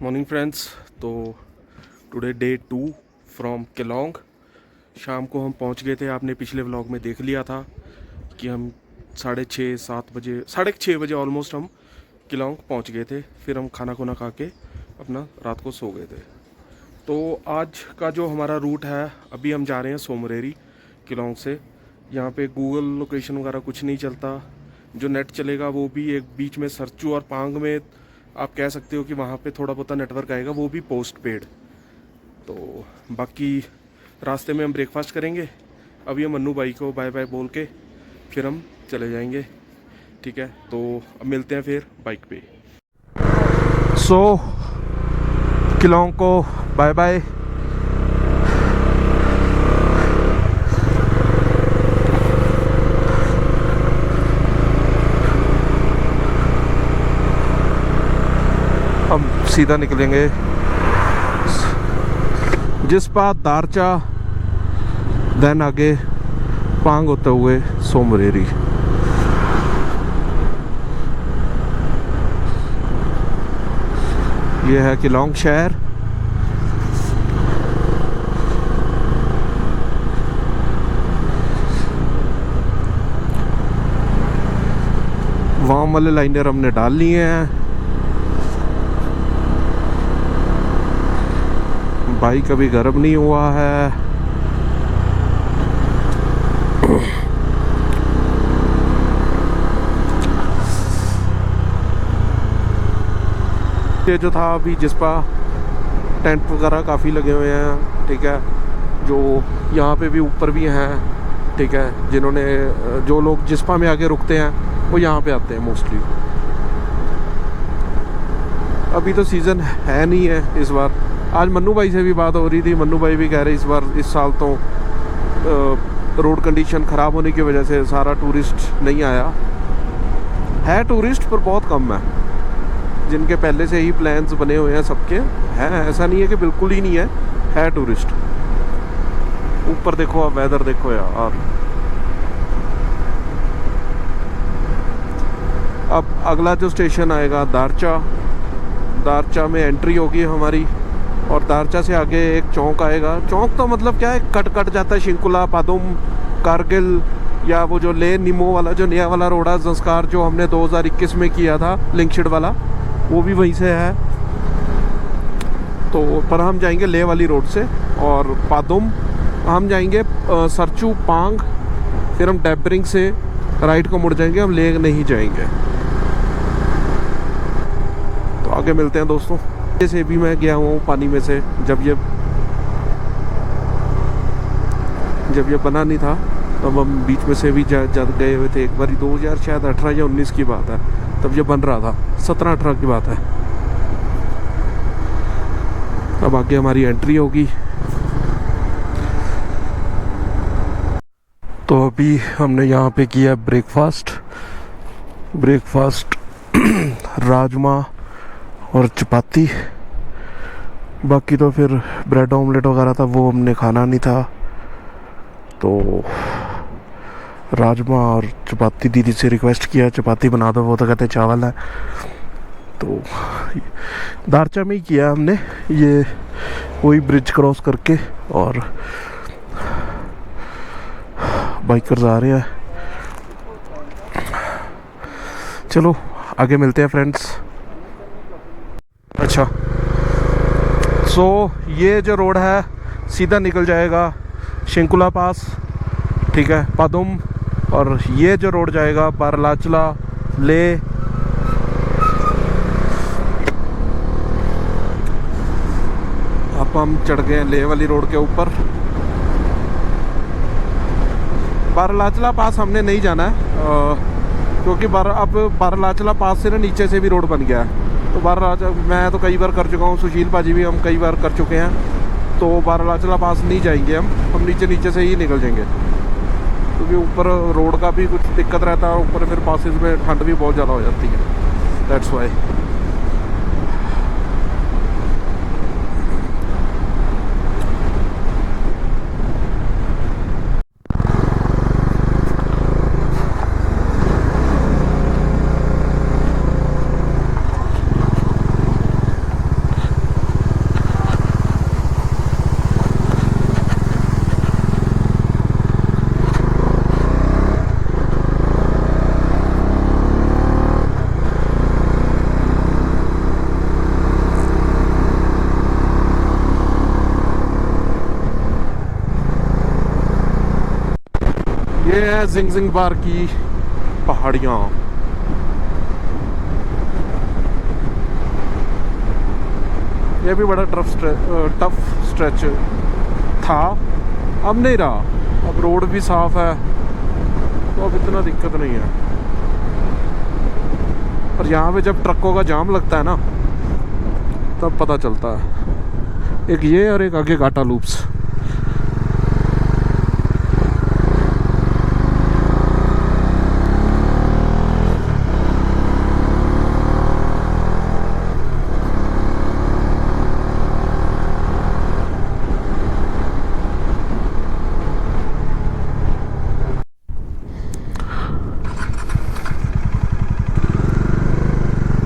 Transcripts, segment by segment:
Morning friends. तो today day 2 from Kelong. शाम को हम पहुंच गए थे। आपने पिछले व्लॉग में देख लिया था कि हम 6:30 7 बजे ऑलमोस्ट हम केलोंग पहुंच गए थे। फिर हम खाना खुना खा के अपना रात को सो गए थे। तो आज का जो हमारा रूट है, अभी हम जा रहे हैं सोमरेरी केलोंग से। यहाँ पे गूगल लोकेशन वगैरह कुछ नहीं चलता। जो नेट चलेगा वो भी एक बीच में सरचू और पांग में आप कह सकते हो कि वहाँ पे थोड़ा बहुत नेटवर्क आएगा, वो भी पोस्ट पेड। तो बाकी रास्ते में हम ब्रेकफास्ट करेंगे। अभी हम मन्नू भाई को बाय बाय बोल के फिर हम चले जाएंगे। ठीक है, तो अब मिलते हैं फिर बाइक पे। सो केलोंग को बाय बाय। हम सीधा निकलेंगे जिस्पा, दारचा, देन आगे पांग होते हुए सोमरेरी। ये है केलोंग शहर। वाम वाले लाइनर हमने डाल लिए हैं। बाइक अभी गर्म नहीं हुआ है। ये जो था अभी जिस्पा, टेंट वगैरह काफ़ी लगे हुए हैं। ठीक है, जो यहाँ पे भी ऊपर भी हैं। ठीक है, जिन्होंने जो लोग जिस्पा में आके रुकते हैं वो यहाँ पे आते हैं मोस्टली। अभी तो सीज़न है नहीं है इस बार। आज मन्नू भाई से भी बात हो रही थी। मन्नू भाई भी कह रहे इस बार इस साल तो रोड कंडीशन ख़राब होने की वजह से सारा टूरिस्ट नहीं आया है। टूरिस्ट पर बहुत कम है। जिनके पहले से ही प्लान्स बने हुए हैं सबके हैं, ऐसा नहीं है कि बिल्कुल ही नहीं है टूरिस्ट। ऊपर देखो, आप वेदर देखो यार। अब अगला जो स्टेशन आएगा दारचा। दारचा में एंट्री होगी हमारी, और दारचा से आगे एक चौक आएगा। चौक तो मतलब क्या है, कट जाता है। शिंकुला, पादुम, कारगिल, या वो जो ले निमो वाला जो नया वाला रोड है संस्कार, जो हमने 2021 में किया था लिंकशिड वाला, वो भी वहीं से है। तो पर हम जाएंगे ले वाली रोड से, और पादुम हम जाएंगे सरचू, पांग, फिर हम डेबरिंग से राइट को मुड़ जाएंगे। हम ले नहीं जाएंगे। तो आगे मिलते हैं दोस्तों। से भी मैं गया हूँ पानी में से, जब ये बना नहीं था तब हम बीच में से भी जब गए हुए थे एक बार। 2000 शायद 18 या 19 की बात है, तब ये बन रहा था। 17-18 की बात है। अब आगे हमारी एंट्री होगी। तो अभी हमने यहाँ पे किया ब्रेकफास्ट राजमा और चपाती। बाकी तो फिर ब्रेड ऑमलेट वगैरह था, वो हमने खाना नहीं था। तो राजमा और चपाती दीदी से रिक्वेस्ट किया चपाती बना दो, वो तो कहते चावल है। तो दारचा में ही किया हमने ये, वही ब्रिज क्रॉस करके। और बाइकर्स आ रहे हैं। चलो आगे मिलते हैं फ्रेंड्स। अच्छा, सो ये जो रोड है सीधा निकल जाएगा शिंकुला पास। ठीक है, पादुम। और ये जो रोड जाएगा बारलाचला, ले। अब हम चढ़ गए ले वाली रोड के ऊपर। बारलाचला पास हमने नहीं जाना है, क्योंकि अब बारलाचला पास से ना नीचे से भी रोड बन गया है। तो बारलाचला मैं तो कई बार कर चुका हूँ, सुशील पाजी भी हम कई बार कर चुके हैं। तो बारलाचला पास नहीं जाएंगे हम नीचे से ही निकल जाएंगे, क्योंकि ऊपर रोड का भी कुछ दिक्कत रहता है। ऊपर फिर पासेस में ठंड भी बहुत ज़्यादा हो जाती है, दैट्स वाई। हैं जिंगजिंगबार की पहाड़ियाँ। ये भी बड़ा टफ स्ट्रेच था, अब नहीं रहा। अब रोड भी साफ है तो अब इतना दिक्कत नहीं है। पर यहाँ पे जब ट्रकों का जाम लगता है ना तब पता चलता है। एक ये और एक आगे घाटा लूप्स।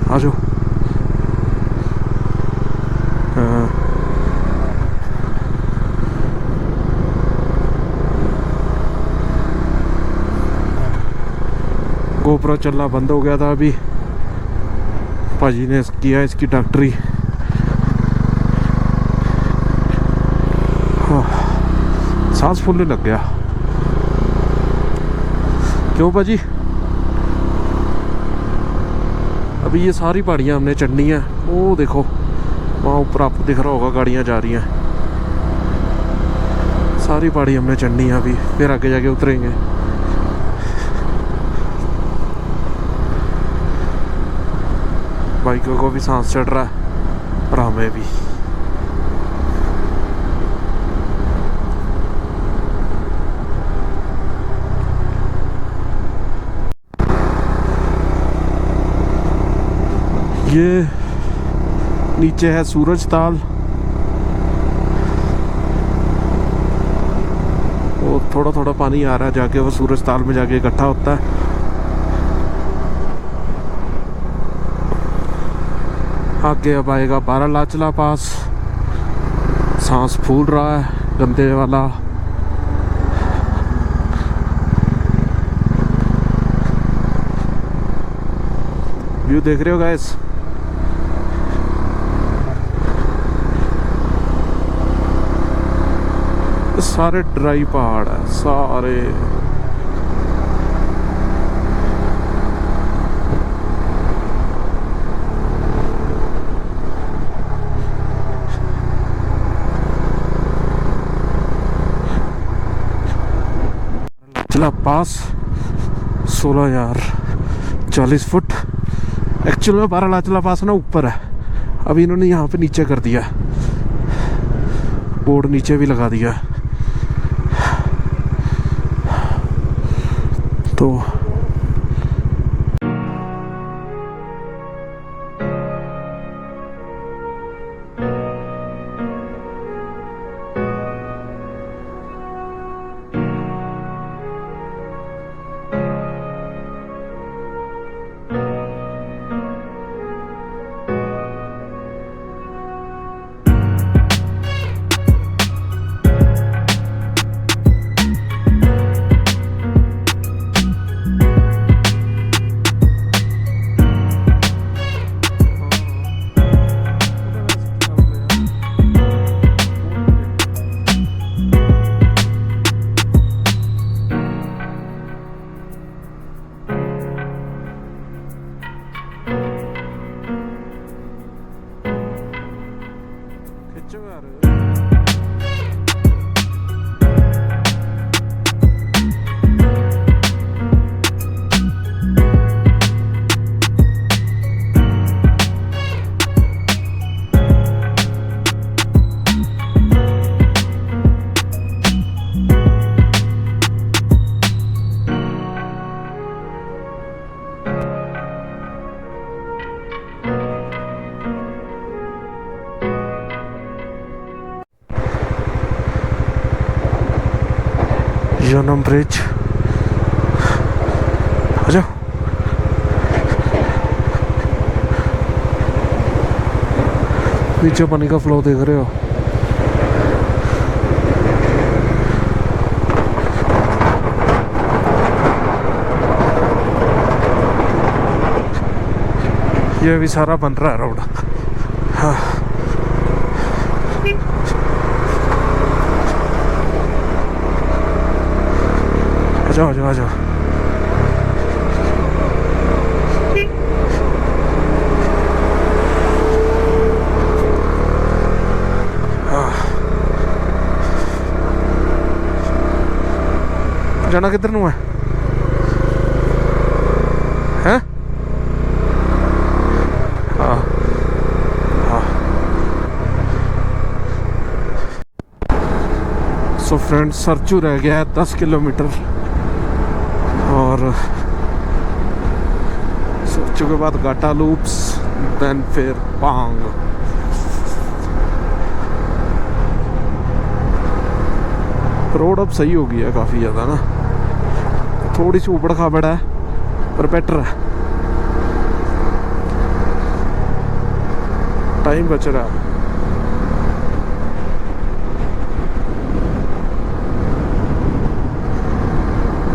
आ जाओ। गोप्रो चलना बंद हो गया था अभी, पाजी ने किया इसकी डॉक्टरी। सांस फूलने लग गया। क्यों पाजी? अभी ये सारी पहाड़ियाँ हमने चढ़नी है। वो देखो वहाँ ऊपर आपको दिख रहा होगा गाड़ियाँ जा रही हैं। सारी पहाड़ी हमने चढ़नी है अभी, फिर आगे जाके उतरेंगे। बाइकों को भी सांस चढ़ रहा है और हमें भी। ये नीचे है सूरज ताल। वो थोड़ा थोड़ा पानी आ रहा है, जाके वो सूरज ताल में जाके इकट्ठा होता है। आगे अब आएगा बारालाचला पास। सांस फूल रहा है गंदे वाला। व्यू देख रहे हो गाइस? सारे ड्राई पहाड़ है सारे। चला पास 16,040 फुट। एक्चुअल में बारालाचला पास ना ऊपर है, अभी इन्होंने यहाँ पे नीचे कर दिया, बोर्ड नीचे भी लगा दिया तो। योनम ब्रिज। आ जाओ। नीचे पानी का फ्लो देख रहे हो? ये भी सारा बन रहा है रोड। हाँ जाओ आ जाओ आ जाओ। जाना किधर नू है हैं? हाँ हाँ। सो फ्रेंड्स, सरचू रह गया है 10 किलोमीटर और सरचू के बाद गाटा लूप्स, देन फिर पांग। रोड अब सही हो गई है काफ़ी ज़्यादा ना, थोड़ी सी ऊबड़ खाबड़ है पर बेटर है, टाइम बच रहा है।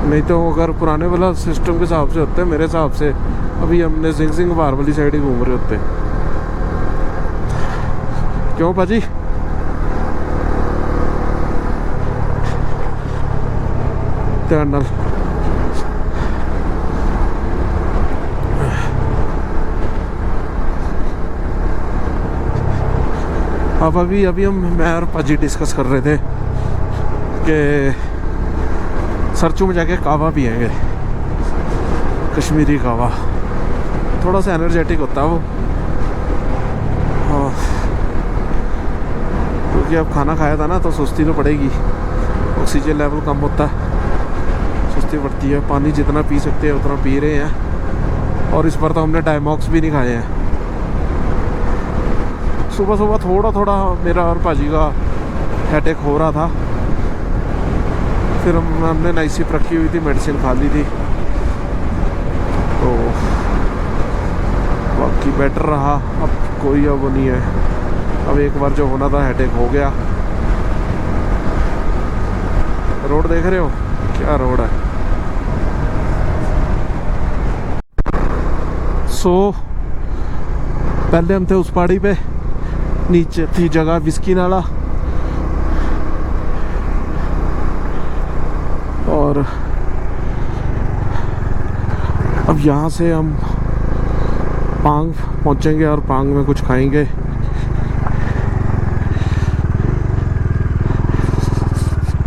नहीं तो अगर पुराने वाला सिस्टम के हिसाब से होते, मेरे हिसाब से अभी हमने सिंह बार वाली साइड ही घूम रहे होते। क्यों भाजी? ध्यान नाल। अब अभी मैं और पाजी डिस्कस कर रहे थे कि सरचू में जाके कावा पियेंगे, कश्मीरी कावा, थोड़ा सा एनर्जेटिक होता है वो। हाँ, क्योंकि अब खाना खाया था ना तो सुस्ती तो पड़ेगी, ऑक्सीजन लेवल कम होता है, सुस्ती पड़ती है। पानी जितना पी सकते हैं उतना पी रहे हैं, और इस बार तो हमने डायमॉक्स भी नहीं खाए हैं। सुबह सुबह थोड़ा मेरा और पाजी का हेडेक हो रहा था, फिर हमने नाइसिप रखी हुई थी, मेडिसिन खा ली थी, तो बाकी बेटर रहा। अब कोई अब नहीं है, अब एक बार जो होना था हेडेक हो गया। रोड देख रहे हो क्या रोड है। सो पहले हम थे उस पहाड़ी पे, नीचे थी जगह विस्की नाला, और अब यहाँ से हम पांग पहुँचेंगे और पांग में कुछ खाएंगे।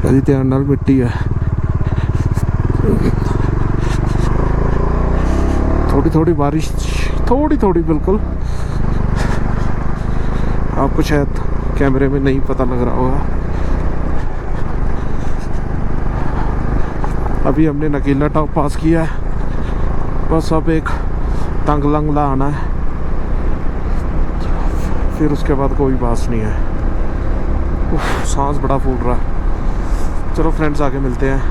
अभी ध्यान नाल मिट्टी है, थोड़ी बारिश, थोड़ी बिल्कुल, आपको शायद कैमरे में नहीं पता लग रहा होगा। अभी हमने नकीला टॉप पास किया है, बस अब एक तंगलंगला आना है, फिर उसके बाद कोई बात नहीं है। सांस बड़ा फूल रहा है। चलो फ्रेंड्स आगे मिलते हैं।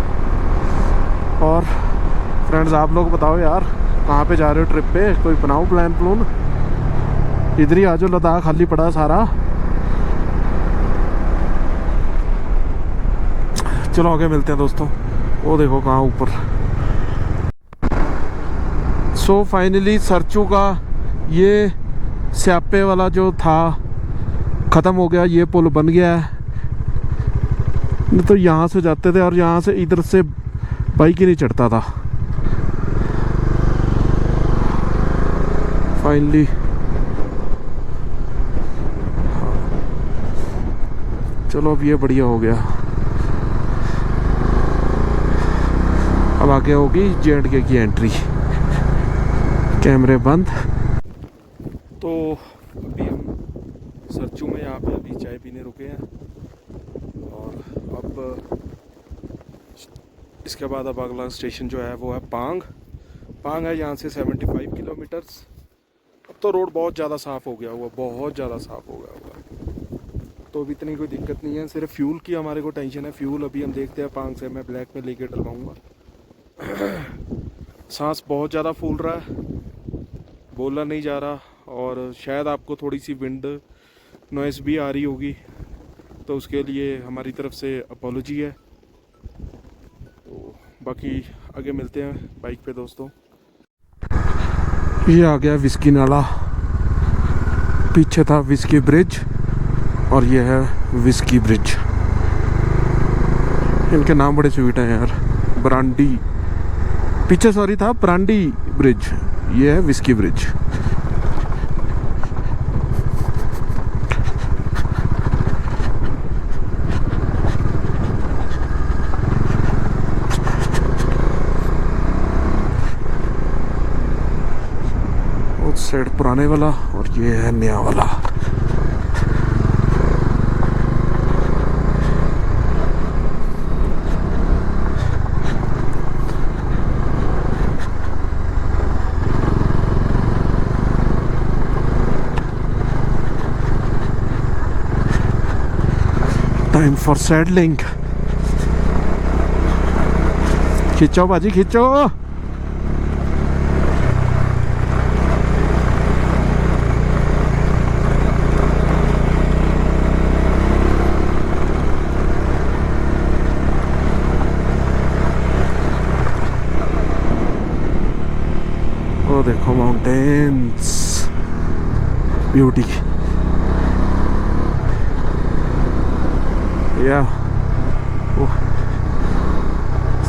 और फ्रेंड्स आप लोग बताओ यार, कहाँ पे जा रहे हो ट्रिप पे? कोई बनाओ प्लान। इधर ही आ जाओ, लद्दाख खाली पड़ा सारा। चलो आगे मिलते हैं दोस्तों। वो देखो कहाँ ऊपर। सो फाइनली सरचू का ये स्यापे वाला जो था ख़त्म हो गया, ये पुल बन गया है। नहीं तो यहाँ से जाते थे और यहाँ से इधर से बाइक ही नहीं चढ़ता था। फाइनली चलो अब ये बढ़िया हो गया। अब आगे होगी J&K की एंट्री। कैमरे बंद। तो अभी हम सरचू में यहाँ पे अभी चाय पीने रुके हैं, और अब इसके बाद अब अगला स्टेशन जो है वो है पांग है यहाँ से 75 किलोमीटर्स। अब तो रोड बहुत ज़्यादा साफ़ हो गया हुआ, बहुत ज़्यादा साफ़ हो गया हुआ, तो अभी इतनी कोई दिक्कत नहीं है। सिर्फ फ्यूल की हमारे को टेंशन है। फ्यूल अभी हम देखते हैं पांग से मैं ब्लैक में लेके डलवाऊँगा। सांस बहुत ज़्यादा फूल रहा है, बोलना नहीं जा रहा, और शायद आपको थोड़ी सी विंड नॉइज़ भी आ रही होगी, तो उसके लिए हमारी तरफ से अपॉलॉजी है। तो बाकी आगे मिलते हैं बाइक पे दोस्तों। ये आ गया विस्की नाला, पीछे था विस्की ब्रिज, और ये है विस्की ब्रिज। इनके नाम बड़े स्वीट हैं यार, ब्रांडी, पीछे सॉरी था ब्रांडी ब्रिज, ये है विस्की ब्रिज। उस साइड पुराने वाला और ये है नया वाला। Time for saddling. खींचो बाजी खींचो। वो देखो माउंटेन्स, ब्यूटी। या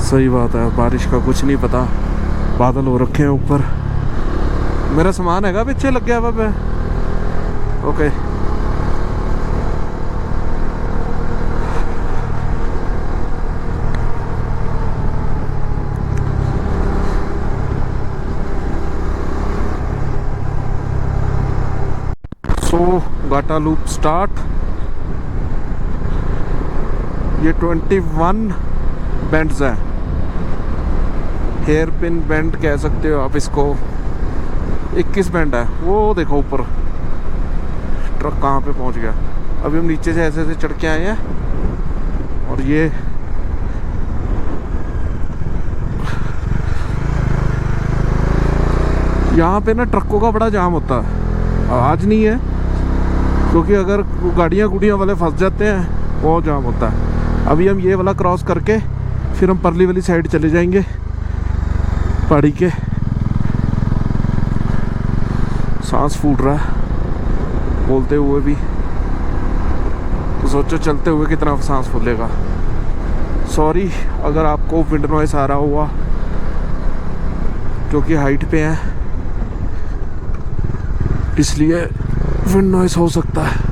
सही बात है, बारिश का कुछ नहीं पता, बादल हो रखे हैं ऊपर। मेरा सामान हैगा पीछे लग गया वह पे। ओके सो गाटा लूप स्टार्ट। ये 21 बेंड्स हैं, हेयर पिन बेंड कह सकते हो आप इसको। 21 बेंड है। वो देखो ऊपर ट्रक कहाँ पे पहुँच गया। अभी हम नीचे से ऐसे ऐसे चढ़ के आए हैं और ये यहाँ पे ना ट्रकों का बड़ा जाम होता है। आज नहीं है क्योंकि अगर गाड़ियाँ गुड़ियाँ वाले फंस जाते हैं, बहुत जाम होता है। अभी हम ये वाला क्रॉस करके फिर हम परली वाली साइड चले जाएंगे पहाड़ी के। सांस फूट रहा है बोलते हुए भी, तो सोचो चलते हुए कितना सांस फूलेगा। सॉरी अगर आपको विंड नॉइस आ रहा हुआ, क्योंकि हाइट पे है इसलिए विंड नॉइस हो सकता है।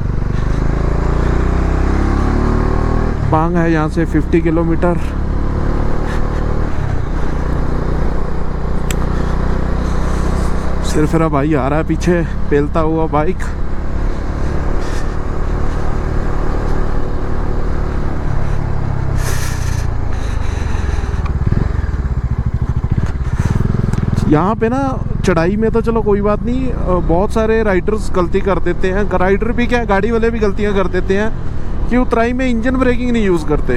पांग है यहाँ से 50 किलोमीटर। सिर्फ मेरा भाई आ रहा है पीछे पेलता हुआ बाइक। यहाँ पे ना चढ़ाई में तो चलो कोई बात नहीं, बहुत सारे राइडर्स गलती कर देते हैं। राइडर भी क्या, गाड़ी वाले भी गलतियाँ कर देते हैं कि उतराई में इंजन ब्रेकिंग नहीं यूज़ करते।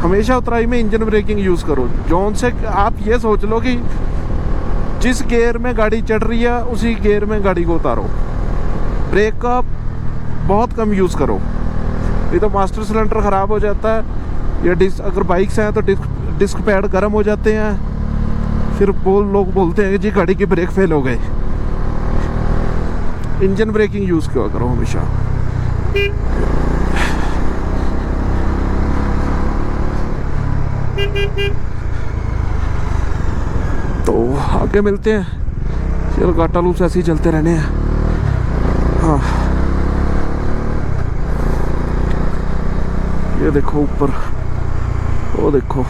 हमेशा उतराई में इंजन ब्रेकिंग यूज़ करो। जोन से आप ये सोच लो कि जिस गियर में गाड़ी चढ़ रही है उसी गियर में गाड़ी को उतारो। ब्रेक का बहुत कम यूज़ करो, नहीं तो मास्टर सिलेंडर ख़राब हो जाता है। या अगर बाइक्स हैं तो डिस्क पैड गर्म हो जाते हैं, फिर लोग बोलते हैं कि जी गाड़ी की ब्रेक फेल हो गए। इंजन ब्रेकिंग यूज़ किया करो हमेशा। तो आगे मिलते हैं। चलो गाटा लूप से ऐसे ही चलते रहने हैं। हाँ ये देखो ऊपर, वो देखो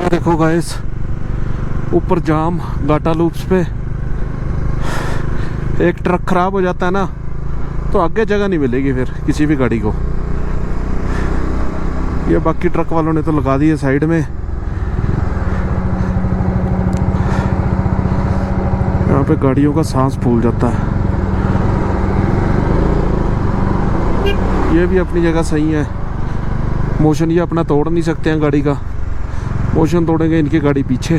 ये देखो गाइस, ऊपर जाम गाटा लूप्स पे। एक ट्रक खराब हो जाता है ना तो आगे जगह नहीं मिलेगी फिर किसी भी गाड़ी को। ये बाकी ट्रक वालों ने तो लगा दी है साइड में। यहाँ पे गाड़ियों का सांस फूल जाता है। ये भी अपनी जगह सही है। मोशन ये अपना तोड़ नहीं सकते हैं गाड़ी का, मोशन तोड़ेंगे इनकी गाड़ी पीछे।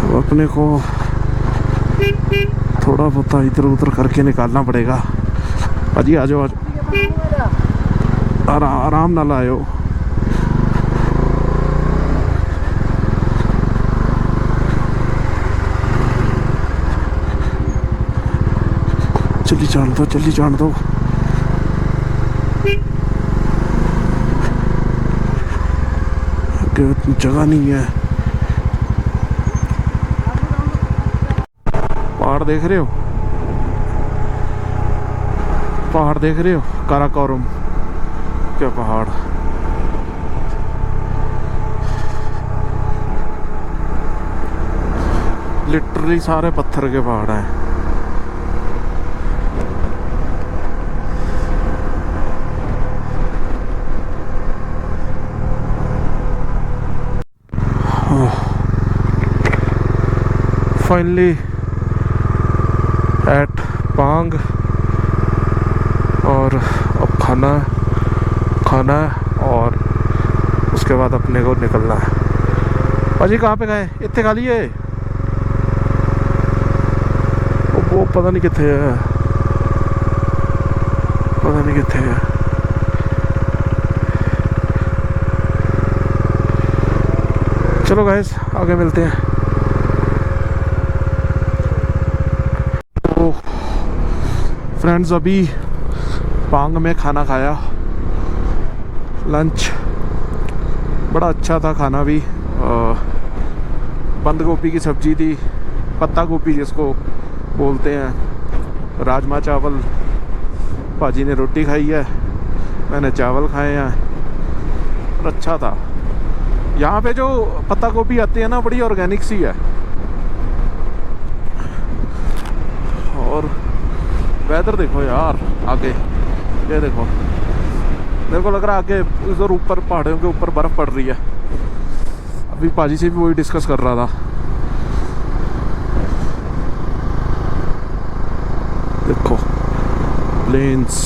अब अपने को थोड़ा बहुत इधर उधर करके निकालना पड़ेगा। अजी आ जाओ, आराम ना लाओ। जान दो, जल्दी जान दो। आगे जगह नहीं है। पहाड़ देख रहे हो, पहाड़ देख रहे हो, काराकोरम क्या पहाड़। लिटरली सारे पत्थर के पहाड़ हैं। फाइनली एट पांग, और अब खाना है और उसके बाद अपने को निकलना है। भाजी कहाँ पे गए? इतने खा लिए वो पता नहीं कितने है, पता नहीं कितने है। चलो गाइस आगे मिलते हैं। तो फ्रेंड्स अभी पांग में खाना खाया, लंच बड़ा अच्छा था। खाना भी बंद गोभी की सब्जी थी, पत्ता गोभी जिसको बोलते हैं, राजमा चावल। भाजी ने रोटी खाई है, मैंने चावल खाए हैं, और अच्छा था। यहाँ पे जो पत्ता गोभी आती है ना, बड़ी ऑर्गेनिक सी है। और वेदर देखो यार, आगे ये देखो, मेरे को लग रहा है आगे उधर ऊपर पहाड़ों के ऊपर बर्फ़ पड़ रही है। अभी पाजी से भी वही डिस्कस कर रहा था। देखो प्लेन्स,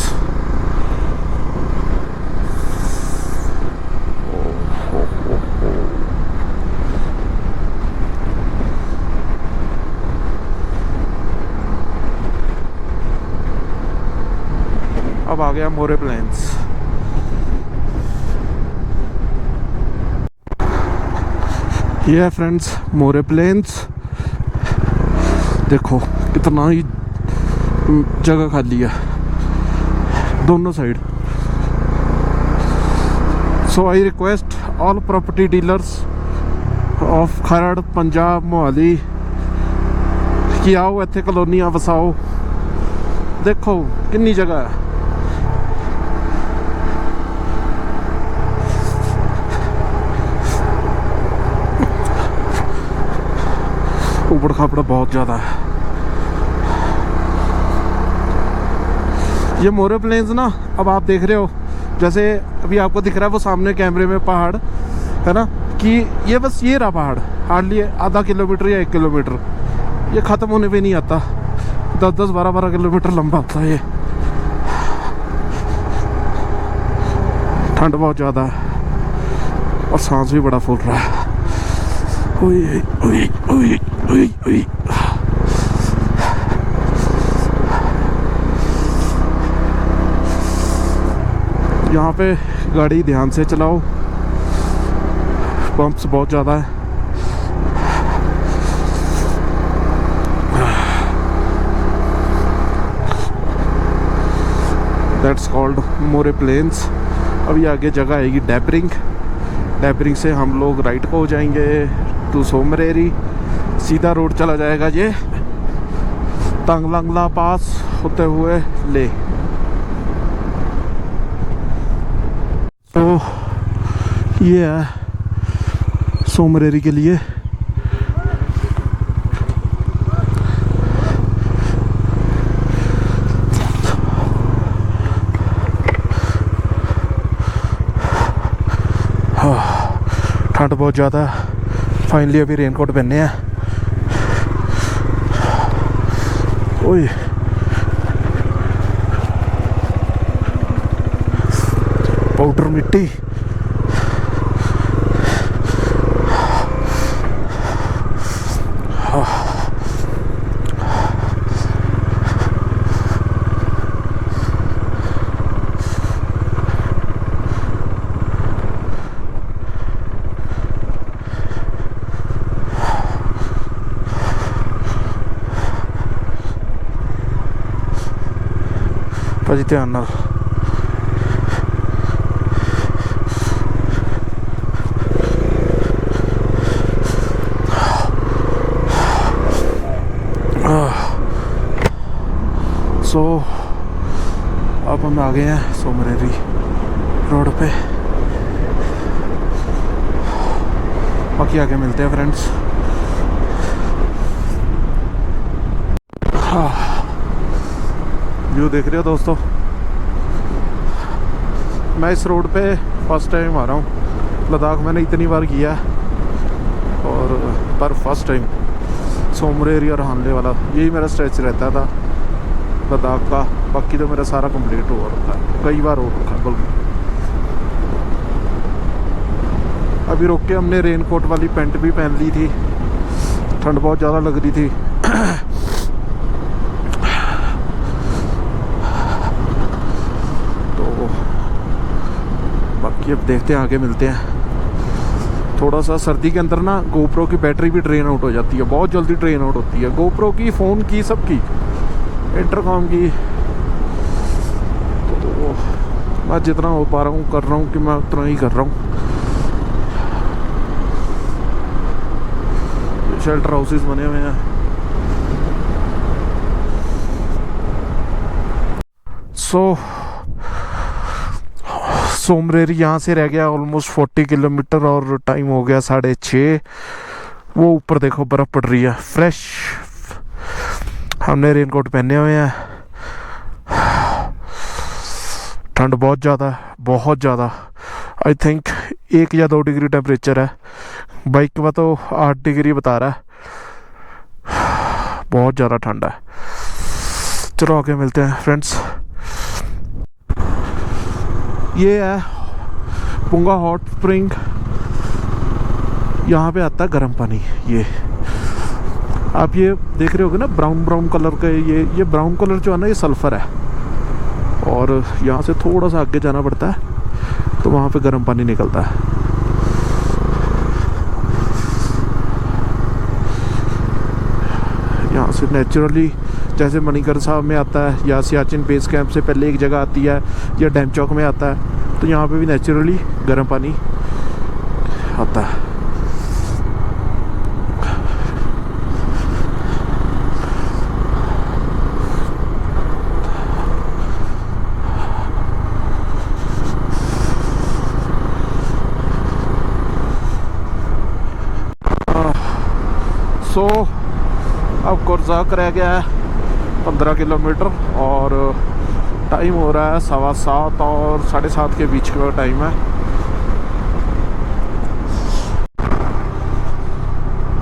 अब आ गया मोरे प्लेन्स। ये है फ्रेंड्स मोरे प्लेन्स। देखो कितना ही जगह खाली है दोनों side. So I request all property dealers of Kharar, Punjab, Mohali कि आओ इत्थे कलोनियां वसाओ। देखो कितनी जगह है। ऊबड़ खाबड़ बहुत ज़्यादा है। ये मोरे प्लेन्स ना, अब आप देख रहे हो, जैसे अभी आपको दिख रहा है वो सामने कैमरे में पहाड़ है ना, कि ये बस ये रहा पहाड़, हार्डली आधा किलोमीटर या 1 किलोमीटर, ये ख़त्म होने पे नहीं आता। 10-10, 12-12 किलोमीटर लंबा होता है ये। ठंड बहुत ज़्यादा है और सांस भी बड़ा फूल रहा है। ओए ओए ओए ओए ओए। यहाँ पे गाड़ी ध्यान से चलाओ, बम्प्स बहुत ज़्यादा है। That's called more plains. अभी आगे जगह आएगी डैबरिंग। डैबरिंग से हम लोग राइट को हो जाएंगे टू सोमरेरी। सीधा रोड चला जाएगा ये तंगलंगला पास होते हुए ले। तो ये है सोमरेरी के लिए। ठंड बहुत ज़्यादा है। फाइनली अभी रेनकोट पहने हैं। ओए पाउडर मिट्टी। ਭਾਜੀ ਧਿਆਨ ਨਾਲ। सो अब हम आ गए हैं सोमरेरी रोड पे। बाकी आगे मिलते हैं फ्रेंड्स। हाँ, व्यू देख रहे हो दोस्तों। मैं इस रोड पे फर्स्ट टाइम आ रहा हूँ। लद्दाख मैंने इतनी बार किया और पर फर्स्ट टाइम सोमरेरी और हानले वाला यही मेरा स्ट्रेच रहता था लद्दाख का। बाकी तो मेरा सारा कंप्लीट हो रखा है, कई बार हो रखा है बल्कि। अभी रोक के हमने रेनकोट वाली पैंट भी पहन ली थी, ठंड बहुत ज़्यादा लग रही थी। तो बाकी अब देखते हैं, आगे मिलते हैं। थोड़ा सा सर्दी के अंदर ना गोप्रो की बैटरी भी ड्रेन आउट हो जाती है, बहुत जल्दी ड्रेन आउट होती है। गोप्रो की, फ़ोन की, सबकी, इंटरकॉम की। तो मैं जितना हो पा रहा हूँ कर रहा हूँ कि मैं उतना ही कर रहा हूँ। शेल्टर हाउसेस बने हुए हैं। सोमरेरी यहाँ से रह गया ऑलमोस्ट 40 किलोमीटर और टाइम हो गया 6:30। वो ऊपर देखो बर्फ़ पड़ रही है फ्रेश। हमने रेनकोट पहने हुए हैं। ठंड बहुत ज़्यादा है, बहुत ज़्यादा। आई थिंक 1 या 2 डिग्री टेम्परेचर है। बाइक में तो 8 डिग्री बता रहा है। बहुत ज़्यादा ठंड है। चलो आगे मिलते हैं फ्रेंड्स। ये है पुंगा हॉट स्प्रिंग। यहाँ पे आता है गर्म पानी। ये आप ये देख रहे होगे ना, ब्राउन ब्राउन कलर का। ये ब्राउन कलर जो है ना, ये सल्फ़र है। और यहाँ से थोड़ा सा आगे जाना पड़ता है तो वहाँ पे गर्म पानी निकलता है। यहाँ से नेचुरली, जैसे मणिकरण साहब में आता है या सियाचिन बेस कैंप से पहले एक जगह आती है या डैम चौक में आता है, तो यहाँ पे भी नेचुरली गर्म पानी आता है। अब कोरजाक रह गया है 15 किलोमीटर और टाइम हो रहा है 7:15 और 7:30 के बीच का टाइम है।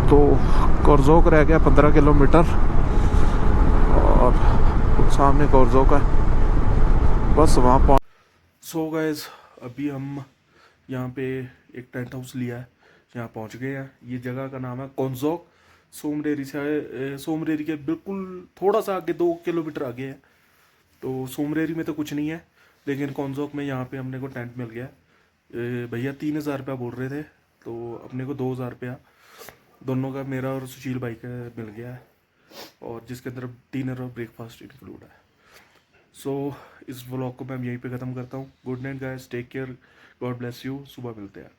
तो कोरजोक रह गया 15 किलोमीटर और सामने कोरजोक है, बस वहाँ पहुँच। सो गाइस, अभी हम यहाँ पे एक टेंट हाउस लिया है, यहाँ पहुँच गए हैं। ये जगह का नाम है कोंजोक। सोमरेरी से, सोमरेरी के बिल्कुल थोड़ा सा आगे 2 किलोमीटर आगे है। तो सोमरेरी में तो कुछ नहीं है, लेकिन कोंजोक में यहाँ पे हमने को टेंट मिल गया। भैया 3,000 रुपया बोल रहे थे, तो अपने को 2,000 रुपया दोनों का, मेरा और सुशील भाई का मिल गया है, और जिसके अंदर डिनर और ब्रेकफास्ट इंक्लूड है। सो इस व्लॉग को मैं यहीं पे ख़त्म करता हूँ। Good night guys, take care, God bless you. सुबह मिलते हैं।